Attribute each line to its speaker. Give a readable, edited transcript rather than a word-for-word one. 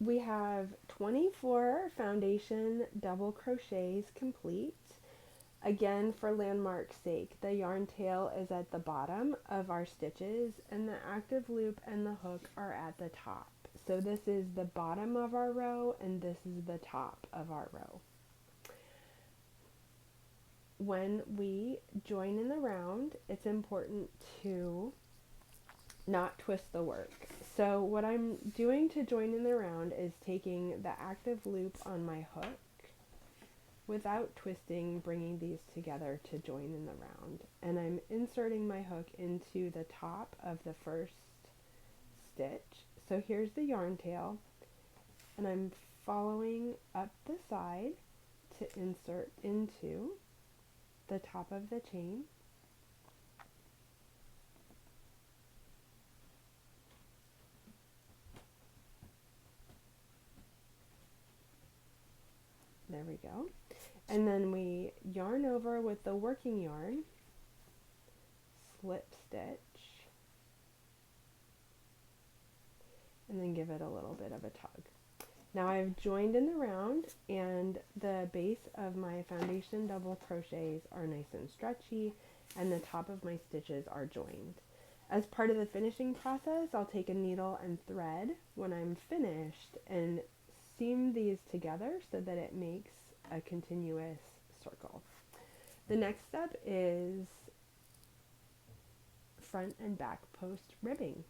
Speaker 1: We have 24 foundation double crochets complete. Again, for landmark's sake, the yarn tail is at the bottom of our stitches and the active loop and the hook are at the top. So this is the bottom of our row and this is the top of our row. When we join in the round, it's important to not twist the work. So what I'm doing to join in the round is taking the active loop on my hook without twisting, bringing these together to join in the round. And I'm inserting my hook into the top of the first stitch. So here's the yarn tail, and I'm following up the side to insert into the top of the chain. There we go. And then we yarn over with the working yarn, slip stitch, and then give it a little bit of a tug. Now I've joined in the round and the base of my foundation double crochets are nice and stretchy and the top of my stitches are joined. As part of the finishing process, I'll take a needle and thread when I'm finished and seam these together so that it makes a continuous circle. The next step is front and back post ribbing.